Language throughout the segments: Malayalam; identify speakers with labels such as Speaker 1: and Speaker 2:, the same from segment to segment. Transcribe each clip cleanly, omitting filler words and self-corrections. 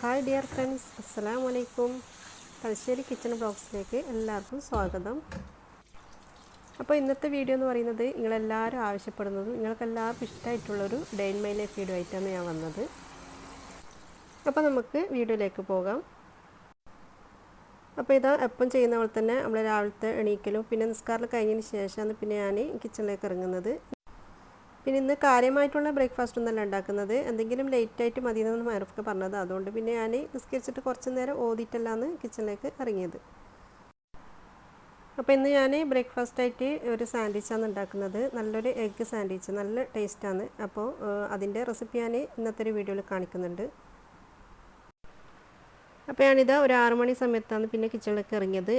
Speaker 1: ഹായ് ഡിയർ ഫ്രണ്ട്സ്, അസ്സലാമു അലൈക്കും. തലശ്ശേരി കിച്ചൺ ബ്ലോഗ്സിലേക്ക് എല്ലാവർക്കും സ്വാഗതം. അപ്പോൾ ഇന്നത്തെ വീഡിയോ എന്ന് പറയുന്നത് നിങ്ങളെല്ലാവരും ആവശ്യപ്പെടുന്നതും നിങ്ങൾക്കെല്ലാവർക്കും ഇഷ്ടമായിട്ടുള്ളൊരു day in my life video ആയിട്ടാണ് ഞാൻ വന്നത്. അപ്പോൾ നമുക്ക് വീഡിയോയിലേക്ക് പോകാം. അപ്പോൾ ഇതാ എപ്പം ചെയ്യുന്ന പോലെ തന്നെ നമ്മൾ രാവിലത്തെ എണീക്കലും പിന്നെ നിസ്കാരം കഴിഞ്ഞതിന് ശേഷമാണ് പിന്നെ ഞാൻ കിച്ചണിലേക്ക് ഇറങ്ങുന്നത്. പിന്നെ ഇന്ന് കാര്യമായിട്ടുള്ള ബ്രേക്ക്ഫാസ്റ്റ് ഒന്നല്ല ഉണ്ടാക്കുന്നത്, എന്തെങ്കിലും ലേറ്റായിട്ട് മതിയെന്ന് മൈറഫൊക്കെ പറഞ്ഞത്. അതുകൊണ്ട് പിന്നെ ഞാൻ നിസ്കരിച്ചിട്ട് കുറച്ച് നേരം ഓതിയിട്ടല്ലാന്ന് കിച്ചണിലേക്ക് ഇറങ്ങിയത്. അപ്പോൾ ഇന്ന് ഞാൻ ബ്രേക്ക്ഫാസ്റ്റായിട്ട് ഒരു സാൻഡ്വിച്ചാണ് ഉണ്ടാക്കുന്നത്. നല്ലൊരു എഗ്ഗ് സാൻഡ്വിച്ച്, നല്ല ടേസ്റ്റാണ്. അപ്പോൾ അതിൻ്റെ റെസിപ്പി ഞാൻ ഇന്നത്തെ ഒരു വീഡിയോയിൽ കാണിക്കുന്നുണ്ട്. അപ്പോൾ ഞാനിതാ ഒരു 6 മണി സമയത്താണ് പിന്നെ കിച്ചണിലേക്ക് ഇറങ്ങിയത്.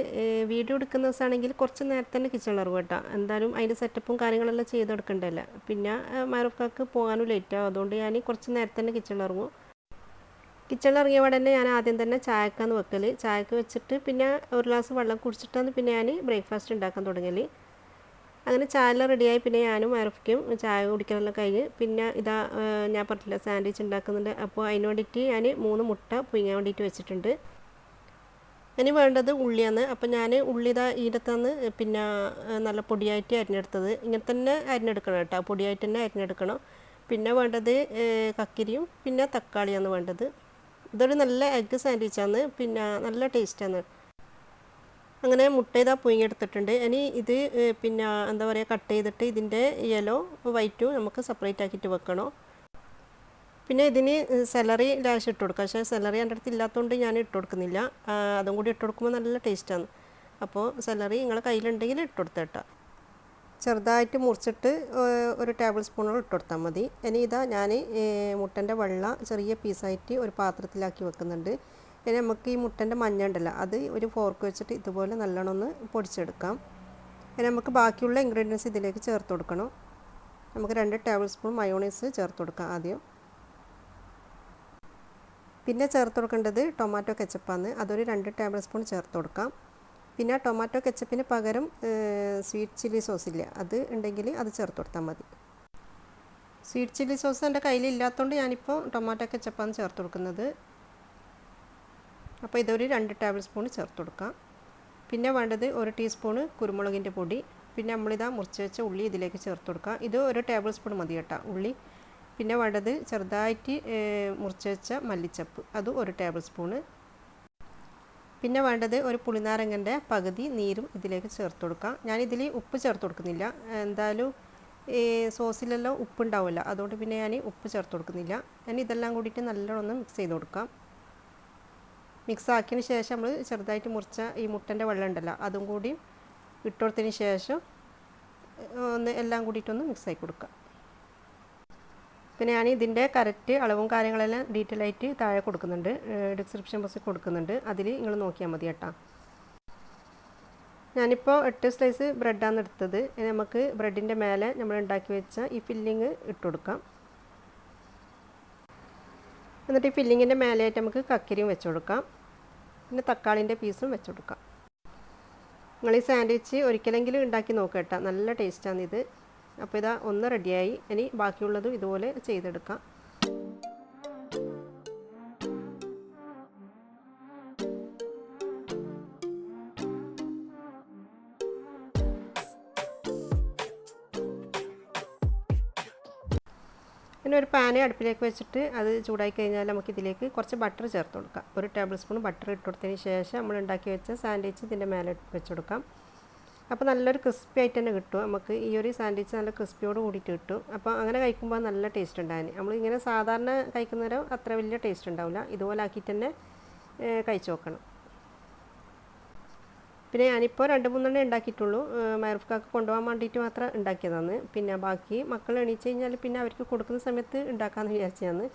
Speaker 1: വീഡിയോ എടുക്കുന്ന ദിവസമാണെങ്കിൽ കുറച്ച് നേരത്തെ തന്നെ കിച്ചണിൽ ഇറങ്ങും കേട്ടോ. എന്തായാലും അതിൻ്റെ സെറ്റപ്പും കാര്യങ്ങളെല്ലാം ചെയ്തെടുക്കണ്ടല്ലോ. പിന്നെ മൈറഫ്ക്കാക്ക് പോകാനും ലേറ്റാവും. അതുകൊണ്ട് ഞാൻ കുറച്ച് നേരത്തെ തന്നെ കിച്ചണിൽ ഇറങ്ങും. കിച്ചണിൽ ഇറങ്ങിയ ഉടനെ തന്നെ ഞാൻ ആദ്യം തന്നെ ചായക്കാന്ന് വെക്കൽ. ചായക്ക് വെച്ചിട്ട് പിന്നെ ഒരു ഗ്ലാസ് വെള്ളം കുടിച്ചിട്ടാണ് പിന്നെ ഞാൻ ബ്രേക്ക്ഫാസ്റ്റ് ഉണ്ടാക്കാൻ തുടങ്ങൽ. അങ്ങനെ ചായ റെഡിയായി പിന്നെ ഞാനും മൈറഫ്ക്കും ചായ കുടിക്കാനെല്ലാം കഴിഞ്ഞ് പിന്നെ ഇതാ ഞാൻ പറഞ്ഞില്ല സാൻഡ്വിച്ച് ഉണ്ടാക്കുന്നുണ്ട്. അപ്പോൾ അതിന് വേണ്ടിയിട്ട് ഞാൻ 3 മുട്ട പുഴുങ്ങാൻ വേണ്ടിയിട്ട് വെച്ചിട്ടുണ്ട്. ഇനി വേണ്ടത് ഉള്ളിയാണ്. അപ്പോൾ ഞാൻ ഉള്ളി ഇതാ ഈടത്തന്ന് പിന്നെ നല്ല പൊടിയായിട്ട് അരിഞ്ഞെടുത്തത്. ഇങ്ങനെ തന്നെ അരിഞ്ഞെടുക്കണം കേട്ടോ, പൊടിയായിട്ട് തന്നെ അരിഞ്ഞെടുക്കണം. പിന്നെ വേണ്ടത് കക്കിരിയും പിന്നെ തക്കാളിയാണ് വേണ്ടത്. ഇതൊരു നല്ല എഗ്ഗ് സാൻഡ്വിച്ചാണ്, പിന്നെ നല്ല ടേസ്റ്റാണ്. അങ്ങനെ മുട്ട ഇതാ പുഴുങ്ങിയെടുത്തിട്ടുണ്ട്. ഇനി ഇത് പിന്നെ എന്താ പറയുക, കട്ട് ചെയ്തിട്ട് ഇതിൻ്റെ യെല്ലോ വൈറ്റും നമുക്ക് സെപ്പറേറ്റ് ആക്കിയിട്ട് വെക്കണം. പിന്നെ ഇതിന് സെലറി ലാശ് ഇട്ട് കൊടുക്കുക. പക്ഷേ സെലറി എൻ്റെ അടുത്ത് ഇല്ലാത്തതുകൊണ്ട് ഞാൻ ഇട്ട് കൊടുക്കുന്നില്ല. അതും കൂടി ഇട്ട് കൊടുക്കുമ്പോൾ നല്ല ടേസ്റ്റാണ്. അപ്പോൾ സെലറി നിങ്ങളുടെ കയ്യിലുണ്ടെങ്കിൽ ഇട്ട് കൊടുത്തേട്ടാ. ചെറുതായിട്ട് മുറിച്ചിട്ട് ഒരു ടേബിൾ സ്പൂണോളം ഇട്ട് കൊടുത്താൽ മതി. ഇനി ഇതാ ഞാൻ മുട്ടൻ്റെ വെള്ള ചെറിയ പീസായിട്ട് ഒരു പാത്രത്തിലാക്കി വെക്കുന്നുണ്ട്. ഇനി നമുക്ക് ഈ മുട്ടൻ്റെ മഞ്ഞ ഉണ്ടല്ലോ, അത് ഒരു ഫോർക്ക് വെച്ചിട്ട് ഇതുപോലെ നല്ലോണം ഒന്ന് പൊടിച്ചെടുക്കാം. ഇനി നമുക്ക് ബാക്കിയുള്ള ഇൻഗ്രീഡിയൻസ് ഇതിലേക്ക് ചേർത്ത് കൊടുക്കണം. നമുക്ക് 2 ടേബിൾ സ്പൂൺ മയോണൈസ് ചേർത്ത് കൊടുക്കാം ആദ്യം. പിന്നെ ചേർത്ത് കൊടുക്കേണ്ടത് ടൊമാറ്റോ കെച്ചപ്പാണ്. അതൊരു 2 ടേബിൾ സ്പൂൺ ചേർത്ത് കൊടുക്കാം. പിന്നെ ടൊമാറ്റോ കെച്ചപ്പിന് പകരം സ്വീറ്റ് ചില്ലി സോസില്ല, അത് ഉണ്ടെങ്കിൽ അത് ചേർത്ത് കൊടുത്താൽ മതി. സ്വീറ്റ് ചില്ലി സോസ് എൻ്റെ കയ്യിലില്ലാത്തതുകൊണ്ട് ഞാനിപ്പോൾ ടൊമാറ്റോ കെച്ചപ്പാണ് ചേർത്ത് കൊടുക്കുന്നത്. അപ്പോൾ ഇതൊരു 2 ടേബിൾ സ്പൂൺ ചേർത്ത് കൊടുക്കാം. പിന്നെ വേണ്ടത് 1 ടീസ്പൂണ് കുരുമുളകിൻ്റെ പൊടി. പിന്നെ നമ്മളിതാ മുറിച്ച് വെച്ച ഉള്ളി ഇതിലേക്ക് ചേർത്ത് കൊടുക്കാം. ഇത് 1 ടേബിൾ സ്പൂൺ മതി കേട്ടോ ഉള്ളി. പിന്നെ വേണ്ടത് ചെറുതായിട്ട് മുറിച്ച് വെച്ച മല്ലിച്ചപ്പ്, അത് 1 ടേബിൾ സ്പൂണ്. പിന്നെ വേണ്ടത് ഒരു പുളിനാരങ്ങൻ്റെ പകുതി നീരും ഇതിലേക്ക് ചേർത്ത് കൊടുക്കാം. ഞാനിതിൽ ഉപ്പ് ചേർത്ത് കൊടുക്കുന്നില്ല, എന്തായാലും ഈ സോസിലെല്ലാം ഉപ്പുണ്ടാവില്ല, അതുകൊണ്ട് പിന്നെ ഞാൻ ഉപ്പ് ചേർത്ത് കൊടുക്കുന്നില്ല. ഞാൻ ഇതെല്ലാം കൂടിയിട്ട് നല്ലോണം മിക്സ് ചെയ്ത് കൊടുക്കാം. മിക്സ് ആക്കിയതിന് ശേഷം നമ്മൾ ചെറുതായിട്ട് മുറിച്ച ഈ മുട്ടൻ്റെ വെള്ളം ഉണ്ടല്ലോ, അതും കൂടി ഇട്ട് കൊടുത്തതിന് ശേഷം ഒന്ന് എല്ലാം കൂടിയിട്ടൊന്ന് മിക്സ് ആക്കി കൊടുക്കാം. പിന്നെ ഞാൻ ഇതിൻ്റെ കറക്റ്റ് അളവും കാര്യങ്ങളെല്ലാം ഡീറ്റെയിൽ ആയിട്ട് താഴെ കൊടുക്കുന്നുണ്ട്, ഡിസ്ക്രിപ്ഷൻ ബോക്സിൽ കൊടുക്കുന്നുണ്ട്. അതിൽ നിങ്ങൾ നോക്കിയാൽ മതി കേട്ടോ. ഞാനിപ്പോൾ 8 സ്ലൈസ് ബ്രെഡാണ് എടുത്തത്. നമുക്ക് ബ്രെഡിൻ്റെ മേലെ നമ്മൾ ഉണ്ടാക്കി വെച്ച ഈ ഫില്ലിങ് ഇട്ട് കൊടുക്കാം. എന്നിട്ട് ഈ ഫില്ലിങ്ങിൻ്റെ മേലെയായിട്ട് നമുക്ക് കക്കരിയും വെച്ച് കൊടുക്കാം. പിന്നെ തക്കാളിൻ്റെ പീസും വെച്ച് കൊടുക്കാം. നിങ്ങൾ ഈ സാൻഡ്വിച്ച് ഒരിക്കലെങ്കിലും ഉണ്ടാക്കി നോക്കുക കേട്ടോ, നല്ല ടേസ്റ്റാണ് ഇത്. അപ്പോൾ ഇതാ ഒന്ന് റെഡിയായി. ഇനി ബാക്കിയുള്ളതും ഇതുപോലെ ചെയ്തെടുക്കാം. പിന്നെ ഒരു പാന് അടുപ്പിലേക്ക് വെച്ചിട്ട് അത് ചൂടായി കഴിഞ്ഞാൽ നമുക്കിതിലേക്ക് കുറച്ച് ബട്ടർ ചേർത്ത് കൊടുക്കാം. 1 ടേബിൾ സ്പൂൺ ബട്ടർ ഇട്ട് കൊടുത്തതിന് ശേഷം നമ്മൾ ഉണ്ടാക്കി വെച്ച സാൻഡ്വിച്ച് ഇതിൻ്റെ മേലെ വെച്ച് കൊടുക്കാം. അപ്പോൾ നല്ലൊരു ക്രിസ്പി ആയിട്ട് തന്നെ കിട്ടും. നമുക്ക് ഈ ഒരു സാൻഡ്വിച്ച് നല്ല ക്രിസ്പിയോട് കൂടിയിട്ട് കിട്ടും. അപ്പോൾ അങ്ങനെ കഴിക്കുമ്പോൾ നല്ല ടേസ്റ്റ് ഉണ്ടാകും. നമ്മളിങ്ങനെ സാധാരണ കഴിക്കുന്നവരോ അത്ര വലിയ ടേസ്റ്റ് ഉണ്ടാവില്ല. ഇതുപോലെ ആക്കിയിട്ട് തന്നെ കഴിച്ച് നോക്കണം. പിന്നെ ഞാനിപ്പോൾ 2-3 ഉണ്ടാക്കിയിട്ടുള്ളൂ. മൈറഫ്ക്കാക്ക് കൊണ്ടുപോകാൻ വേണ്ടിയിട്ട് മാത്രം ഉണ്ടാക്കിയതാണ്. പിന്നെ ബാക്കി മക്കൾ എണീച്ച് കഴിഞ്ഞാൽ പിന്നെ അവർക്ക് കൊടുക്കുന്ന സമയത്ത് ഉണ്ടാക്കാമെന്ന് വിചാരിച്ചതാണ്.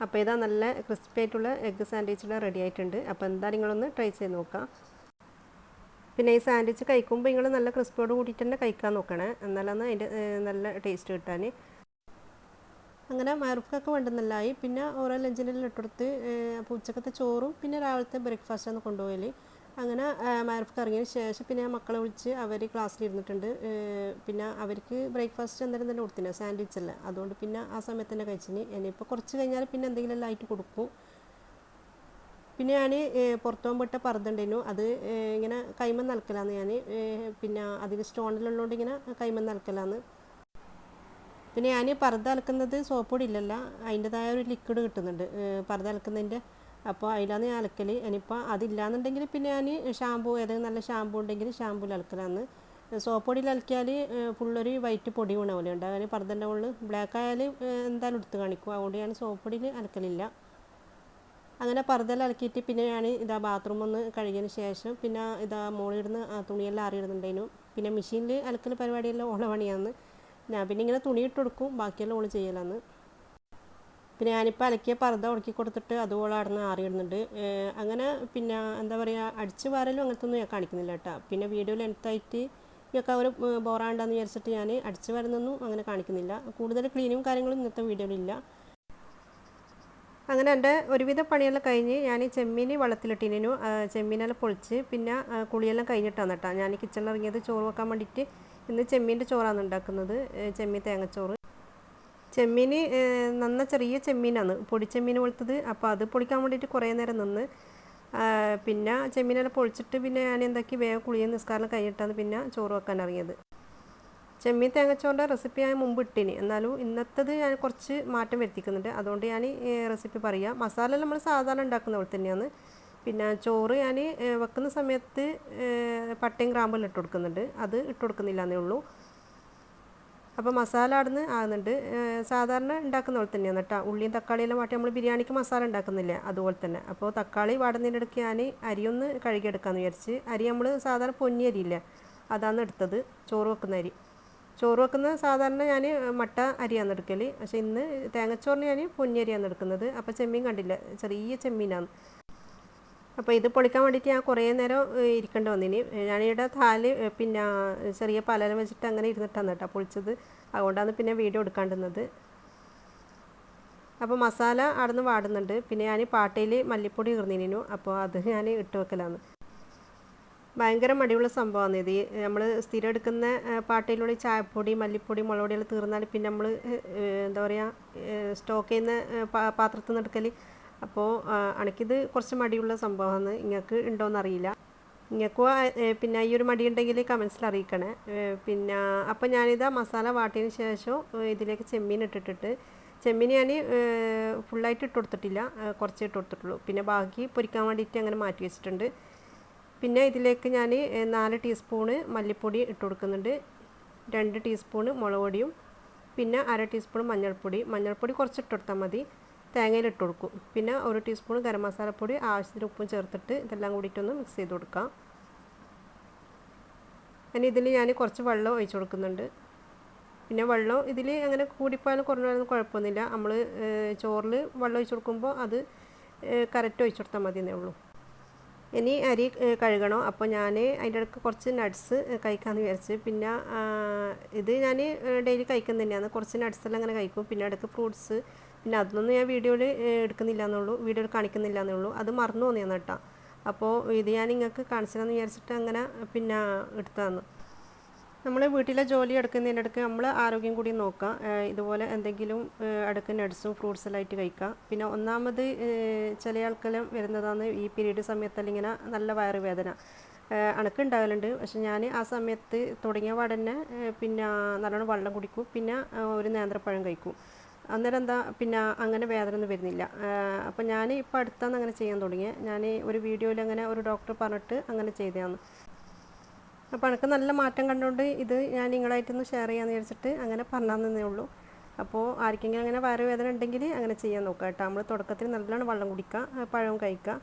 Speaker 1: അപ്പോൾ ഇതാ നല്ല ക്രിസ്പി ആയിട്ടുള്ള എഗ്ഗ് സാൻഡ്വിച്ചിൽ റെഡി ആയിട്ടുണ്ട്. അപ്പോൾ എന്തായാലും നിങ്ങളൊന്ന് ട്രൈ ചെയ്ത് നോക്കാം. പിന്നെ ഈ സാൻഡ്വിച്ച് കഴിക്കുമ്പോൾ നിങ്ങൾ നല്ല ക്രിസ്പിയോട് കൂടിയിട്ട് തന്നെ കഴിക്കാൻ നോക്കണേ, എന്നാലാണ് അതിൻ്റെ നല്ല ടേസ്റ്റ് കിട്ടാൻ. അങ്ങനെ മൈറഫ്ക്കൊക്കെ വേണ്ടുന്നില്ലായി. പിന്നെ ഓരോ ലഞ്ചിനെല്ലാം ഇട്ടെടുത്ത് അപ്പോൾ ഉച്ചക്കത്തെ ചോറും പിന്നെ രാവിലത്തെ ബ്രേക്ക്ഫാസ്റ്റാണ് കൊണ്ടുപോകൽ. അങ്ങനെ മൈറഫ്ക്ക് ഇറങ്ങിയതിന് ശേഷം പിന്നെ മക്കളെ വിളിച്ച് അവർ ക്ലാസ്സിലിരുന്നിട്ടുണ്ട്. പിന്നെ അവർക്ക് ബ്രേക്ക്ഫാസ്റ്റ് എന്തായാലും തന്നെ കൊടുത്തില്ല, സാൻഡ്വിച്ച് അല്ല, അതുകൊണ്ട് പിന്നെ ആ സമയത്ത് തന്നെ കഴിച്ചിന്. ഇനിയിപ്പോൾ കുറച്ച് കഴിഞ്ഞാൽ പിന്നെ എന്തെങ്കിലും എല്ലാം ആയിട്ട് കൊടുക്കും. പിന്നെ ഞാൻ പുറത്തു പോകുമ്പോൾ ഇട്ട പർദ്ദ ഉണ്ടായിരുന്നു, അത് ഇങ്ങനെ കൈമ നൽകലാന്ന് ഞാൻ. പിന്നെ അതിൽ സ്റ്റോണിലുള്ളതുകൊണ്ട് ഇങ്ങനെ കൈമ നൽകലാന്ന്. പിന്നെ ഞാൻ പർദ്ദ അലക്കുന്നത് സോപ്പ് പൊടി ഇല്ലല്ല, അതിൻ്റെതായ ഒരു ലിക്വിഡ് കിട്ടുന്നുണ്ട് പർദ്ദ അലക്കുന്നതിൻ്റെ. അപ്പോൾ അതിലാണ് ഞാൻ അലക്കൽ. ഇനിയിപ്പോൾ അതില്ലാന്നുണ്ടെങ്കിൽ പിന്നെ ഞാൻ ഷാമ്പൂ, ഏതെങ്കിലും നല്ല ഷാമ്പൂ ഉണ്ടെങ്കിൽ ഷാമ്പൂയിൽ അലക്കലാന്ന്. സോപ്പ് പൊടിയിൽ അലക്കിയാൽ ഫുള്ളൊരു വൈറ്റ് പൊടി വീണ പോലെ ഉണ്ട്. അങ്ങനെ പർദ്ദൻ്റെ മുകളിൽ ബ്ലാക്ക് ആയാൽ എന്തായാലും എടുത്ത് കാണിക്കും. അതുകൊണ്ട് ഞാൻ സോപ്പ് പൊടിയിൽ അലക്കലില്ല. അങ്ങനെ പർദ്ദയിൽ അലക്കിയിട്ട് പിന്നെ ഞാൻ ഇതാ ബാത്റൂം ഒന്ന് കഴുകിയതിന് ശേഷം പിന്നെ ഇതാ മുകളിലിടുന്ന് തുണിയെല്ലാം ആറിയിടുന്നുണ്ടായിരുന്നു. പിന്നെ മെഷീനിൽ അലക്കൽ പരിപാടിയെല്ലാം ഓള പണിയാന്ന്. ഞാൻ പിന്നെ ഇങ്ങനെ തുണി ഇട്ട് കൊടുക്കും, ബാക്കിയെല്ലാം ഓള് ചെയ്യലാന്ന്. പിന്നെ ഞാനിപ്പോൾ അലക്കിയ പർദ്ദ ഉണക്കി കൊടുത്തിട്ട് അതുപോലെ അവിടുന്ന് ആറിയിടുന്നുണ്ട്. അങ്ങനെ പിന്നെ എന്താ പറയുക, അടിച്ച് വാരലും അങ്ങനത്തെ ഒന്നും ഞാൻ കാണിക്കുന്നില്ല കേട്ടോ. പിന്നെ വീഡിയോ ലെങ്ത്തായിട്ട് ഇതൊക്കെ അവർ ബോറാണ്ടെന്ന് വിചാരിച്ചിട്ട് ഞാൻ അടിച്ച് വരുന്നൊന്നും അങ്ങനെ കാണിക്കുന്നില്ല. കൂടുതൽ ക്ലീനും കാര്യങ്ങളും ഇന്നത്തെ വീഡിയോയിലില്ല. അങ്ങനെ എൻ്റെ ഒരുവിധ പണിയെല്ലാം കഴിഞ്ഞ് ഞാൻ ചെമ്മീൻ വെള്ളത്തിലിട്ടിനു. ചെമ്മീനെല്ലാം പൊളിച്ച് പിന്നെ കുളിയെല്ലാം കഴിഞ്ഞിട്ടാണ് കേട്ടോ ഞാൻ കിച്ചണിൽ ഇറങ്ങിയത് ചോറ് വെക്കാൻ വേണ്ടിയിട്ട്. ഇന്ന് ചെമ്മീൻ്റെ ചോറാണ് ഉണ്ടാക്കുന്നത്, ചെമ്മീൻ തേങ്ങച്ചോറ്. ചെമ്മീൻ നന്ന ചെറിയ ചെമ്മീനാണ്, പൊടിച്ചെമ്മീൻ പോലത്തത്. അപ്പോൾ അത് പൊളിക്കാൻ വേണ്ടിയിട്ട് കുറേ നേരം നിന്ന്. പിന്നെ ചെമ്മീനെല്ലാം പൊളിച്ചിട്ട് പിന്നെ ഞാൻ എന്താക്കി വേഗം കുളിയും നിസ്കാരം കഴിഞ്ഞിട്ടാണ് പിന്നെ ചോറ് വെക്കാൻ ഇറങ്ങിയത്. ചെമ്മീൻ തേങ്ങച്ചോറിൻ്റെ റെസിപ്പി ഞാൻ മുമ്പ് ഇട്ടിനി, എന്നാലും ഇന്നത്തത് ഞാൻ കുറച്ച് മാറ്റം വരുത്തിക്കുന്നുണ്ട്. അതുകൊണ്ട് ഞാൻ റെസിപ്പി പറയാം. മസാല നമ്മൾ സാധാരണ ഉണ്ടാക്കുന്ന പോലെ തന്നെയാണ്. പിന്നെ ചോറ് ഞാൻ വെക്കുന്ന സമയത്ത് പട്ടയും ഗ്രാമ്പെല്ലാം ഇട്ട് കൊടുക്കുന്നുണ്ട്, അത് ഇട്ട് കൊടുക്കുന്നില്ല എന്നേ ഉള്ളൂ. അപ്പോൾ മസാല അവിടുന്ന് ആകുന്നുണ്ട് സാധാരണ ഉണ്ടാക്കുന്ന പോലെ തന്നെയാണ് കേട്ടോ. ഉള്ളിയും തക്കാളിയെല്ലാം വാട്ടി നമ്മൾ ബിരിയാണിക്ക് മസാല ഉണ്ടാക്കുന്നില്ലേ, അതുപോലെ തന്നെ. അപ്പോൾ തക്കാളി വാടുന്നതിൻ്റെ ഇടയ്ക്ക് ഞാൻ അരിയൊന്ന് കഴുകിയെടുക്കാമെന്ന് വിചാരിച്ച്. അരി നമ്മൾ സാധാരണ പൊന്നി അരിയില്ലേ, അതാണ് എടുത്തത്, ചോറ് വെക്കുന്ന അരി. ചോറ് വെക്കുന്ന സാധാരണ ഞാൻ മട്ട അരിയാണ് എടുക്കൽ, പക്ഷേ ഇന്ന് തേങ്ങച്ചോറിന് ഞാൻ പൊന്നി അരിയാണ് എടുക്കുന്നത്. അപ്പോൾ ചെമ്മീൻ കണ്ടില്ല, ചെറിയ ചെമ്മീനാണ്. അപ്പോൾ ഇത് പൊളിക്കാൻ വേണ്ടിയിട്ട് ഞാൻ കുറേ നേരം ഇരിക്കേണ്ടി വന്നിനി. ഞാനിവിടെ താല് പിന്നെ ചെറിയ പലരം വെച്ചിട്ട് അങ്ങനെ ഇരുന്നിട്ടാണ് കേട്ടോ പൊളിച്ചത്. അതുകൊണ്ടാണ് പിന്നെ വീഡിയോ എടുക്കാണ്ടുന്നത്. അപ്പോൾ മസാല അവിടെ നിന്ന് വാടുന്നുണ്ട്. പിന്നെ ഞാൻ പാട്ടയിൽ മല്ലിപ്പൊടി ഇറന്നിനു, അപ്പോൾ അത് ഞാൻ ഇട്ട് വെക്കലാണ്. ഭയങ്കര മടിയുള്ള സംഭവമാണ് ഇത്. നമ്മൾ സ്ഥിരം എടുക്കുന്ന പാട്ടയിലൂടെ ചായപ്പൊടി, മല്ലിപ്പൊടി, മുളക് പൊടിയെല്ലാം തീർന്നാൽ പിന്നെ നമ്മൾ എന്താ പറയുക സ്റ്റോക്ക് ചെയ്യുന്ന പാത്രത്തിൽ നിന്ന് എടുക്കൽ. അപ്പോൾ എനിക്കിത് കുറച്ച് മടിയുള്ള സംഭവമാണ്. നിങ്ങൾക്ക് ഉണ്ടോയെന്നറിയില്ല. നിങ്ങൾക്കും പിന്നെ ഈ ഒരു മടി ഉണ്ടെങ്കിൽ കമൻസിൽ അറിയിക്കണേ. പിന്നെ അപ്പോൾ ഞാനിതാ മസാല വാട്ടിയതിന് ശേഷം ഇതിലേക്ക് ചെമ്മീൻ ഇട്ടിട്ട്, ചെമ്മീൻ ഞാൻ ഫുള്ളായിട്ട് ഇട്ട് കൊടുത്തിട്ടില്ല, കുറച്ചേ ഇട്ട് കൊടുത്തിട്ടുള്ളൂ. പിന്നെ ബാക്കി പൊരിക്കാൻ വേണ്ടിയിട്ട് അങ്ങനെ മാറ്റി വെച്ചിട്ടുണ്ട്. പിന്നെ ഇതിലേക്ക് ഞാൻ 4 ടീസ്പൂണ് മല്ലിപ്പൊടി ഇട്ട് കൊടുക്കുന്നുണ്ട്, 2 ടീസ്പൂണ് മുളക് പൊടിയും, പിന്നെ 1/2 ടീസ്പൂൺ മഞ്ഞൾപ്പൊടി കുറച്ച് ഇട്ട് കൊടുത്താൽ മതി. തേങ്ങയിൽ ഇട്ട് കൊടുക്കും. പിന്നെ 1 ടീസ്പൂൺ ഗരം മസാലപ്പൊടി, ആവശ്യത്തിന് ഉപ്പും ചേർത്തിട്ട് ഇതെല്ലാം കൂടിയിട്ടൊന്ന് മിക്സ് ചെയ്ത് കൊടുക്കാം. ഇനി ഇതിൽ ഞാൻ കുറച്ച് വെള്ളം ഒഴിച്ച് കൊടുക്കുന്നുണ്ട്. പിന്നെ വെള്ളം ഇതിൽ അങ്ങനെ കൂടിപ്പോയാലും കുറഞ്ഞാലും കുഴപ്പമൊന്നുമില്ല. നമ്മൾ ചോറിൽ വെള്ളം ഒഴിച്ച് കൊടുക്കുമ്പോൾ അത് കറക്റ്റ് ഒഴിച്ച് കൊടുത്താൽ മതി എന്നേ ഉള്ളൂ. ഇനി അരി കഴുകണം. അപ്പോൾ ഞാൻ അതിൻ്റെ ഇടയ്ക്ക് കുറച്ച് നട്ട്സ് കഴിക്കാമെന്ന് വിചാരിച്ച്. പിന്നെ ഇത് ഞാൻ ഡെയിലി കഴിക്കുന്നത് തന്നെയാണ്, കുറച്ച് നട്ട്സെല്ലാം അങ്ങനെ കഴിക്കും. പിന്നെ ഇടയ്ക്ക് ഫ്രൂട്ട്സ്, പിന്നെ അതൊന്നും ഞാൻ വീഡിയോയിൽ എടുക്കുന്നില്ല എന്നുള്ളൂ, വീഡിയോയിൽ കാണിക്കുന്നില്ല എന്നേ ഉള്ളൂ. അത് മറന്നു തോന്നിയാണ് കേട്ടോ. അപ്പോൾ ഇത് ഞാൻ നിങ്ങൾക്ക് കാണിച്ചതെന്ന് വിചാരിച്ചിട്ട് അങ്ങനെ പിന്നെ എടുത്തതാണ്. നമ്മൾ വീട്ടിലെ ജോലി എടുക്കുന്നതിൻ്റെ ഇടയ്ക്ക് നമ്മൾ ആരോഗ്യം കൂടി നോക്കാം. ഇതുപോലെ എന്തെങ്കിലും ഇടയ്ക്ക് നട്ട്സും ഫ്രൂട്ട്സെല്ലാം ആയിട്ട് കഴിക്കാം. പിന്നെ ഒന്നാമത് ചില ആൾക്കെല്ലാം വരുന്നതാണ് ഈ പീരീഡ് സമയത്തെല്ലാം ഇങ്ങനെ നല്ല വയറുവേദന അണക്കുണ്ടാകലുണ്ട്. പക്ഷെ ഞാൻ ആ സമയത്ത് തുടങ്ങിയ പാടന്നെ പിന്നെ നല്ലോണം വെള്ളം കുടിക്കും, പിന്നെ ഒരു നേന്ത്രപ്പഴം കഴിക്കും. അന്നേരം എന്താ പിന്നെ അങ്ങനെ വേദന ഒന്നും വരുന്നില്ല. അപ്പോൾ ഞാൻ ഇപ്പോൾ അടുത്താണ് അങ്ങനെ ചെയ്യാൻ തുടങ്ങിയത്. ഞാൻ ഒരു വീഡിയോയിൽ അങ്ങനെ ഒരു ഡോക്ടർ പറഞ്ഞിട്ട് അങ്ങനെ ചെയ്തതാണ്. അപ്പോൾ എനിക്ക് നല്ല മാറ്റം കണ്ടുകൊണ്ട് ഇത് ഞാൻ നിങ്ങളായിട്ടൊന്ന് ഷെയർ ചെയ്യാമെന്ന് വിചാരിച്ചിട്ട് അങ്ങനെ പറഞ്ഞതന്നേ ഉള്ളൂ. അപ്പോൾ ആർക്കെങ്കിലും അങ്ങനെ വയറുവേദന ഉണ്ടെങ്കിൽ അങ്ങനെ ചെയ്യാൻ നോക്കുക കേട്ടോ. നമ്മൾ തുടക്കത്തിൽ നല്ലോണം വെള്ളം കുടിക്കുക, പഴവും കഴിക്കുക.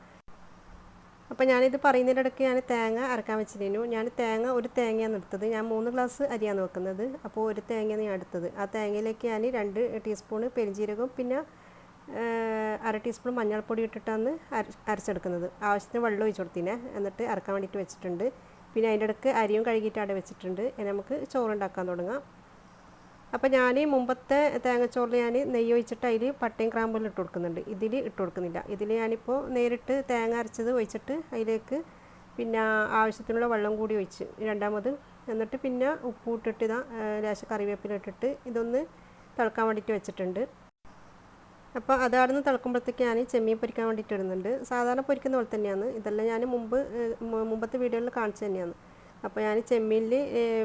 Speaker 1: അപ്പോൾ ഞാനിത് പറയുന്നതിൻ്റെ ഇടയ്ക്ക് ഞാൻ തേങ്ങ അരക്കാൻ വെച്ചിരുന്നു. ഞാൻ ഒരു തേങ്ങയാണ് എടുത്തത്. ഞാൻ 3 ഗ്ലാസ് അരിയാണ് വെക്കുന്നത്, അപ്പോൾ ഒരു തേങ്ങയാണ് ഞാൻ എടുത്തത്. ആ തേങ്ങയിലേക്ക് ഞാൻ 2 ടീസ്പൂണ് പെരിഞ്ജീരകവും പിന്നെ 1/2 ടീസ്പൂൺ മഞ്ഞൾപ്പൊടി ഇട്ടിട്ടാണ് അരച്ചെടുക്കുന്നത്. ആവശ്യത്തിന് വെള്ളം ഒഴിച്ച് കൊടുത്തിനെ, എന്നിട്ട് അരക്കാൻ വേണ്ടിയിട്ട് വെച്ചിട്ടുണ്ട്. പിന്നെ അതിൻ്റെ ഇടയ്ക്ക് അരിയും കഴുകിയിട്ട് അവിടെ വെച്ചിട്ടുണ്ട്. ഇനി നമുക്ക് ചോറുണ്ടാക്കാൻ തുടങ്ങാം. അപ്പോൾ ഞാൻ മുമ്പത്തെ തേങ്ങച്ചോറിൽ ഞാൻ നെയ്യ് ഒഴിച്ചിട്ട് അതിൽ പട്ടയും ഗ്രാമ്പെല്ലാം ഇട്ട് കൊടുക്കുന്നുണ്ട്, ഇതിൽ ഇട്ട് കൊടുക്കുന്നില്ല. ഇതിൽ ഞാനിപ്പോൾ നേരിട്ട് തേങ്ങ അരച്ചത് ഒഴിച്ചിട്ട് അതിലേക്ക് പിന്നെ ആവശ്യത്തിനുള്ള വെള്ളം കൂടി ഒഴിച്ച് രണ്ടാമത്, എന്നിട്ട് പിന്നെ ഉപ്പ് ഇട്ടിട്ട് ലേശം കറിവേപ്പില ഇട്ടിട്ട് ഇതൊന്ന് തിളക്കാൻ വേണ്ടിയിട്ട് വെച്ചിട്ടുണ്ട്. അപ്പോൾ അതാടുന്ന് തിളക്കുമ്പോഴത്തേക്ക് ഞാൻ ചെമ്മീൻ പൊരിക്കാൻ വേണ്ടിയിട്ട് ഇടുന്നുണ്ട്. സാധാരണ പൊരിക്കുന്ന പോലെ തന്നെയാണ്. ഇതെല്ലാം ഞാൻ മുമ്പത്തെ വീഡിയോയിൽ കാണിച്ചു തന്നെയാണ്. അപ്പോൾ ഞാൻ ചെമ്മീനിൽ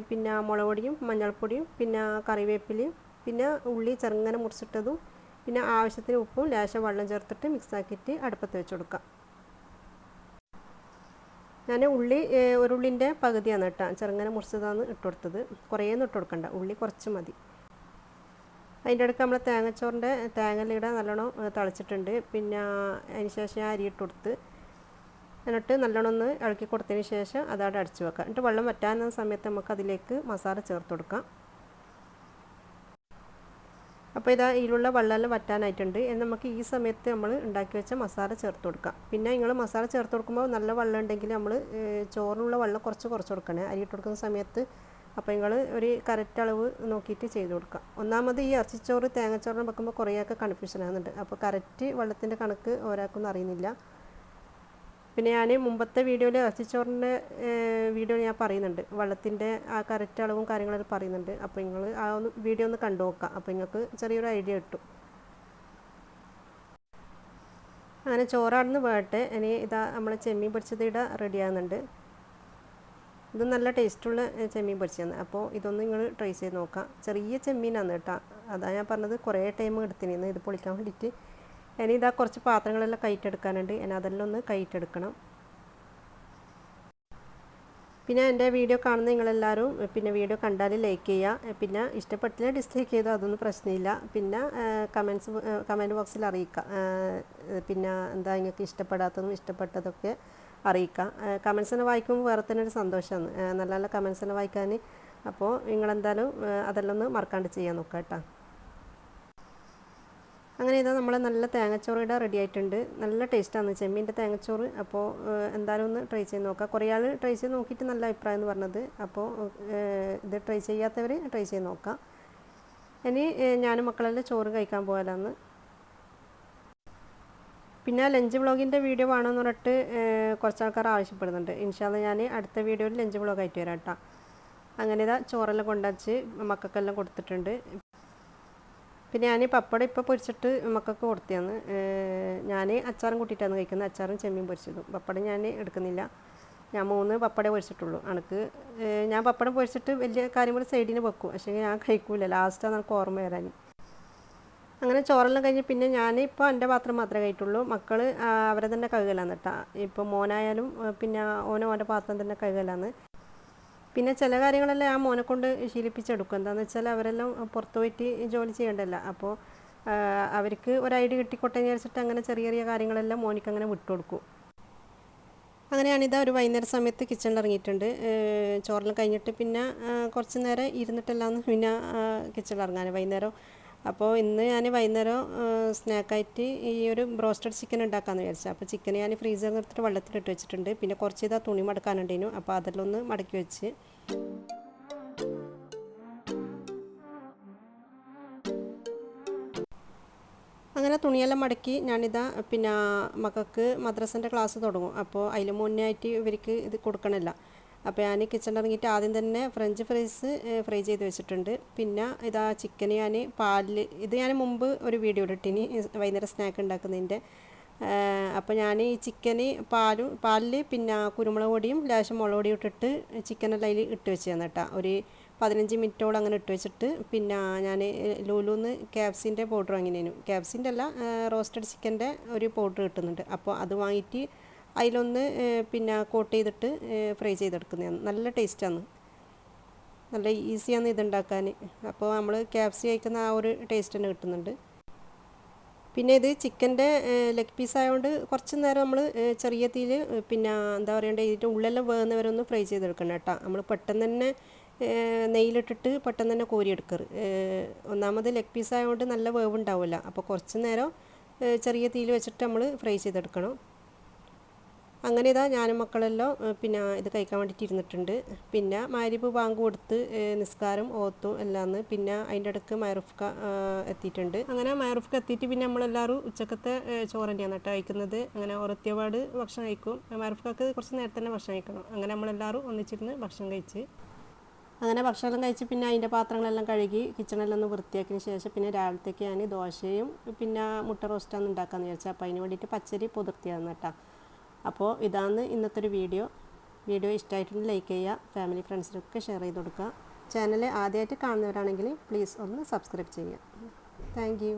Speaker 1: പിന്നെ മുളക് പൊടിയും മഞ്ഞൾപ്പൊടിയും പിന്നെ കറിവേപ്പിലയും പിന്നെ ഉള്ളി ചെറുങ്ങനെ മുറിച്ചിട്ടതും പിന്നെ ആവശ്യത്തിന് ഉപ്പും ലേശം വെള്ളം ചേർത്തിട്ട് മിക്സാക്കിയിട്ട് അടുപ്പത്ത് വെച്ച് കൊടുക്കാം. ഞാൻ ഉള്ളി ഒരു ഉള്ളിൻ്റെ പകുതിയാണ് കേട്ടോ ചെറുങ്ങനെ മുറിച്ചതാണ് ഇട്ട് കൊടുത്തത്. കുറേയൊന്നും ഇട്ട് കൊടുക്കണ്ട, ഉള്ളി കുറച്ച് മതി. അതിൻ്റെ ഇടയ്ക്ക് നമ്മൾ തേങ്ങച്ചോറിൻ്റെ തേങ്ങയിലിട നല്ലോണം തിളച്ചിട്ടുണ്ട്. പിന്നെ അതിന് ശേഷം അരി ഇട്ട് കൊടുത്ത് എന്നിട്ട് നല്ലോണം ഒന്ന് ഇളക്കി കൊടുത്തതിന് ശേഷം അതവിടെ അടച്ചു വെക്കാം. എന്നിട്ട് വെള്ളം വറ്റാനുള്ള സമയത്ത് നമുക്ക് അതിലേക്ക് മസാല ചേർത്ത് കൊടുക്കാം. അപ്പോൾ ഇതാ ഇതിലുള്ള വെള്ളമെല്ലാം വറ്റാനായിട്ടുണ്ട്. നമുക്ക് ഈ സമയത്ത് നമ്മൾ ഉണ്ടാക്കി വെച്ച മസാല ചേർത്ത് കൊടുക്കാം. പിന്നെ നിങ്ങൾ മസാല ചേർത്ത് കൊടുക്കുമ്പോൾ നല്ല വെള്ളം ഉണ്ടെങ്കിൽ നമ്മൾ ചോറിനുള്ള വെള്ളം കുറച്ച് കൊടുക്കണേ അരി ഇട്ട് കൊടുക്കുന്ന സമയത്ത്. അപ്പോൾ നിങ്ങൾ ഒരു കറക്റ്റ് അളവ് നോക്കിയിട്ട് ചെയ്ത് കൊടുക്കാം. ഒന്നാമത് ഈ ഇറച്ചിച്ചോറ് തേങ്ങച്ചോറിന് വെക്കുമ്പോൾ കുറേയൊക്കെ കൺഫ്യൂഷൻ ആകുന്നുണ്ട്. അപ്പോൾ കറക്റ്റ് വെള്ളത്തിൻ്റെ കണക്ക് ഒരാൾക്കൊന്നും അറിയുന്നില്ല. പിന്നെ ഞാൻ മുമ്പത്തെ വീഡിയോയിൽ ഇറച്ചിച്ചോറിൻ്റെ വീഡിയോ ഞാൻ പറയുന്നുണ്ട്, വെള്ളത്തിൻ്റെ ആ കറക്റ്റ് അളവും കാര്യങ്ങളൊക്കെ പറയുന്നുണ്ട്. അപ്പോൾ നിങ്ങൾ ആ വീഡിയോ ഒന്ന് കണ്ടു നോക്കാം. അപ്പോൾ നിങ്ങൾക്ക് ചെറിയൊരു ഐഡിയ കിട്ടും. അങ്ങനെ ചോറാടുന്ന് വേട്ടെ. ഇനി ഇതാ നമ്മൾ ചെമ്മീൻ പൊരിച്ചത് ഇവിടെ റെഡി ആകുന്നുണ്ട്. ഇത് നല്ല ടേസ്റ്റുള്ള ചെമ്മീൻ പൊരിച്ചതാണ്. അപ്പോൾ ഇതൊന്ന് നിങ്ങൾ ട്രൈ ചെയ്ത് നോക്കാം. ചെറിയ ചെമ്മീനാണ് കേട്ടോ, അതാണ് ഞാൻ പറഞ്ഞത് കുറേ ടൈം എടുത്തിരുന്നു ഇത് പൊളിക്കാൻ വേണ്ടിയിട്ട്. ഇനി ഇതാ കുറച്ച് പാത്രങ്ങളെല്ലാം കയറ്റെടുക്കാനുണ്ട്. ഇനി അതെല്ലാം ഒന്ന് കയറ്റെടുക്കണം. പിന്നെ എൻ്റെ വീഡിയോ കാണുന്ന നിങ്ങളെല്ലാവരും പിന്നെ വീഡിയോ കണ്ടാൽ ലൈക്ക് ചെയ്യുക. പിന്നെ ഇഷ്ടപ്പെട്ടില്ല ഡിസ്ലൈക്ക് ചെയ്തോ അതൊന്നും പ്രശ്നമില്ല. പിന്നെ കമൻറ്റ് ബോക്സിൽ അറിയിക്കുക. പിന്നെ എന്താ നിങ്ങൾക്ക് ഇഷ്ടപ്പെടാത്തതും ഇഷ്ടപ്പെട്ടതൊക്കെ അറിയിക്കുക. കമൻസിനെ വായിക്കുമ്പോൾ വേറെ തന്നെ ഒരു സന്തോഷമാണ്, നല്ല നല്ല കമൻസിനെ വായിക്കാൻ. അപ്പോൾ നിങ്ങളെന്തായാലും അതെല്ലാം ഒന്ന് മറക്കാണ്ട് ചെയ്യാൻ നോക്കുക കേട്ടോ. അങ്ങനെ ഇതാ നമ്മൾ നല്ല തേങ്ങച്ചോറ് ഇവിടെ റെഡി ആയിട്ടുണ്ട്. നല്ല ടേസ്റ്റാണ് ചെമ്മീൻ്റെ തേങ്ങച്ചോറ്. അപ്പോൾ എന്തായാലും ഒന്ന് ട്രൈ ചെയ്ത് നോക്കുക. കുറേ ആൾ ട്രൈ ചെയ്ത് നോക്കിയിട്ട് നല്ല അഭിപ്രായം എന്ന് പറഞ്ഞത്. അപ്പോൾ ഇത് ട്രൈ ചെയ്യാത്തവർ ട്രൈ ചെയ്ത് നോക്കാം. ഇനി ഞാനും മക്കളെല്ലാം ചോറ് കഴിക്കാൻ പോകാനാണ്. പിന്നെ ലഞ്ച് വ്ളോഗിൻ്റെ വീഡിയോ വേണമെന്ന് പറഞ്ഞിട്ട് കുറച്ച് ആൾക്കാർ ആവശ്യപ്പെടുന്നുണ്ട്. ഇൻഷാ അല്ലാഹ് ഞാൻ അടുത്ത വീഡിയോയിൽ ലഞ്ച് വ്ളോഗ് ആയിട്ട് വരാം കേട്ടോ. അങ്ങനെ ഇതാ ചോറെല്ലാം കൊണ്ടുവച്ച് മക്കൾക്കെല്ലാം കൊടുത്തിട്ടുണ്ട്. പിന്നെ ഞാൻ പപ്പടം ഇപ്പോൾ പൊരിച്ചിട്ട് മക്കൾക്ക് കൊടുത്തതാണ്. ഞാൻ അച്ചാറും കൂട്ടിയിട്ടാണ് കഴിക്കുന്നത്, അച്ചാറും ചെമ്മീൻ പൊരിച്ചതും. പപ്പടം ഞാൻ എടുക്കുന്നില്ല, ഞാൻ 3 പപ്പടേ പൊരിച്ചിട്ടുള്ളൂ. ഞാൻ പപ്പടം പൊരിച്ചിട്ട് വലിയ കാര്യങ്ങൾ സൈഡിന് വെക്കും, പക്ഷേ ഞാൻ കഴിക്കൂല, ലാസ്റ്റാണ് എനിക്ക് ഓർമ്മ വരാൻ. അങ്ങനെ ചോറെല്ലാം കഴിഞ്ഞ് പിന്നെ ഞാനിപ്പോൾ എൻ്റെ പാത്രം മാത്രമേ കഴിയിട്ടുള്ളൂ. മക്കൾ അവരെ തന്നെ കഴുകലാണ് കേട്ടോ. ഇപ്പോൾ മോനായാലും പിന്നെ ഓൻ്റെ പാത്രം തന്നെ കഴുകലാണ്. പിന്നെ ചില കാര്യങ്ങളെല്ലാം ആ മോനെ കൊണ്ട് ശീലിപ്പിച്ചെടുക്കും. എന്താണെന്ന് വെച്ചാൽ അവരെല്ലാം പുറത്ത് പോയിട്ട് ജോലി ചെയ്യണ്ടല്ല. അപ്പോൾ അവർക്ക് ഒരു ഐഡിയ കിട്ടിക്കോട്ടെ എന്ന് വിചാരിച്ചിട്ട് അങ്ങനെ ചെറിയ ചെറിയ കാര്യങ്ങളെല്ലാം മോനിക്ക് അങ്ങനെ വിട്ടുകൊടുക്കും. അങ്ങനെയാണിതാ ഒരു വൈകുന്നേര സമയത്ത് കിച്ചണിൽ ഇറങ്ങിയിട്ടുണ്ട്. ചോറെല്ലാം കഴിഞ്ഞിട്ട് പിന്നെ കുറച്ച് നേരം ഇരുന്നിട്ടെല്ലാം പിന്നെ കിച്ചണിൽ ഇറങ്ങാൻ വൈകുന്നേരം. അപ്പോൾ ഇന്ന് ഞാൻ വൈകുന്നേരം സ്നാക്കായിട്ട് ഈ ഒരു ബ്രോസ്റ്റഡ് ചിക്കൻ ഉണ്ടാക്കാമെന്ന് വിചാരിച്ചു. അപ്പോൾ ചിക്കൻ ഞാൻ ഫ്രീസറിൽ നിർത്തിയിട്ട് വെള്ളത്തിലിട്ട് വെച്ചിട്ടുണ്ട്. പിന്നെ കുറച്ച് ഇതാ തുണി മടക്കാനുണ്ടേനു, അപ്പോൾ അതെല്ലാം ഒന്ന് മടക്കി വെച്ച്. അങ്ങനെ തുണിയെല്ലാം മടക്കി ഞാനിതാ പിന്നെ മക്കൾക്ക് മദ്രസൻ്റെ ക്ലാസ് തുടങ്ങും. അപ്പോൾ അതിന് മുന്നേ ആയിട്ട് ഇവർക്ക് ഇത് കൊടുക്കണമല്ലോ. അപ്പോൾ ഞാൻ കിച്ചണിൽ ഇറങ്ങിയിട്ട് ആദ്യം തന്നെ ഫ്രഞ്ച് ഫ്രൈസ് ഫ്രൈ ചെയ്ത് വെച്ചിട്ടുണ്ട്. പിന്നെ ഇതാ ചിക്കൻ ഞാൻ പാലിൽ, ഇത് ഞാൻ മുമ്പ് ഒരു വീഡിയോ ഇട്ടിനി വൈകുന്നേരം സ്നാക്ക് ഉണ്ടാക്കുന്നതിൻ്റെ. അപ്പോൾ ഞാൻ ഈ ചിക്കന് പാലിൽ പിന്നെ കുരുമുളക് പൊടിയും ലേശം മുളക് പൊടിയും ഇട്ടിട്ട് ചിക്കനെല്ലാം അതിൽ ഇട്ട് വെച്ചതാണ് കേട്ടോ. ഒരു 15 മിനിറ്റോളം അങ്ങനെ ഇട്ട് വെച്ചിട്ട് പിന്നെ ഞാൻ ലുലുന്ന് ക്യാപ്സിൻ്റെ പൗഡർ വാങ്ങിനേനു. ക്യാപ്സിൻ്റെ അല്ല, റോസ്റ്റഡ് ചിക്കൻ്റെ ഒരു പൗഡർ കിട്ടുന്നുണ്ട്. അപ്പോൾ അത് വാങ്ങിയിട്ട് അതിലൊന്ന് പിന്നെ കോട്ട് ചെയ്തിട്ട് ഫ്രൈ ചെയ്തെടുക്കുന്നതാണ്. നല്ല ടേസ്റ്റാണ്, നല്ല ഈസിയാണ് ഇതുണ്ടാക്കാൻ. അപ്പോൾ നമ്മൾ ക്യാപ്സി കഴിക്കുന്ന ആ ഒരു ടേസ്റ്റ് തന്നെ കിട്ടുന്നുണ്ട്. പിന്നെ ഇത് ചിക്കൻ്റെ ലെഗ് പീസ് ആയതുകൊണ്ട് കുറച്ച് നേരം നമ്മൾ ചെറിയ തീയിൽ പിന്നെ എന്താ പറയണ്ടേ ഇതിൻ്റെ ഉള്ളെല്ലാം വേകുന്നവരൊന്ന് ഫ്രൈ ചെയ്തെടുക്കണം കേട്ടോ. നമ്മൾ പെട്ടെന്ന് തന്നെ നെയ്യിലിട്ടിട്ട് പെട്ടെന്ന് തന്നെ കോരിയെടുക്കറ്. ഒന്നാമത് ലെഗ് പീസ് ആയതുകൊണ്ട് നല്ല വേവ് ഉണ്ടാവില്ല. അപ്പോൾ കുറച്ച് നേരം ചെറിയ തീയിൽ വെച്ചിട്ട് നമ്മൾ ഫ്രൈ ചെയ്തെടുക്കണം. അങ്ങനെ ഇതാ ഞാനും മക്കളെല്ലാം പിന്നെ ഇത് കഴിക്കാൻ വേണ്ടിയിട്ട് ഇരുന്നിട്ടുണ്ട്. പിന്നെ മഗ്‌രിബ് ബാങ്ക് കൊടുത്ത് നിസ്കാരം ഓത്തും എല്ലാം. പിന്നെ അതിൻ്റെ ഇടയ്ക്ക് മൈറുഫ്ക എത്തിയിട്ടുണ്ട്. അങ്ങനെ മൈറുഫ്ക എത്തിയിട്ട് പിന്നെ നമ്മളെല്ലാവരും ഉച്ചക്കത്തെ ചോറ് തന്നെയാണ് കേട്ടോ കഴിക്കുന്നത്. അങ്ങനെ ഉറത്തിയപാട് ഭക്ഷണം കഴിക്കും. മൈറുഫ്കക്ക് കുറച്ച് നേരത്തെ തന്നെ ഭക്ഷണം കഴിക്കണം. അങ്ങനെ നമ്മളെല്ലാവരും ഒന്നിച്ചിരുന്ന് ഭക്ഷണം കഴിച്ച്. അങ്ങനെ ഭക്ഷണം കഴിച്ച് പിന്നെ അതിൻ്റെ പാത്രങ്ങളെല്ലാം കഴുകി കിച്ചണെല്ലാം ഒന്ന് വൃത്തിയാക്കിയതിന് ശേഷം പിന്നെ രാവിലത്തേക്ക് ഞാൻ ദോശയും പിന്നെ മുട്ട റോസ്റ്റാണ് ഉണ്ടാക്കാമെന്ന് വിചാരിച്ചത്. അപ്പോൾ അതിന് വേണ്ടിയിട്ട് പച്ചരി പുതിർത്തിയാണ് കേട്ടോ. അപ്പോൾ ഇതാണ് ഇന്നത്തെ ഒരു വീഡിയോ ഇഷ്ടമായിട്ടുണ്ടെങ്കിൽ ലൈക്ക് ചെയ്യുക, ഫാമിലി ഫ്രണ്ട്സിനൊക്കെ ഷെയർ ചെയ്ത് കൊടുക്കുക. ചാനൽ ആദ്യമായിട്ട് കാണുന്നവരാണെങ്കിൽ പ്ലീസ് ഒന്ന് സബ്സ്ക്രൈബ് ചെയ്യുക. Thank you.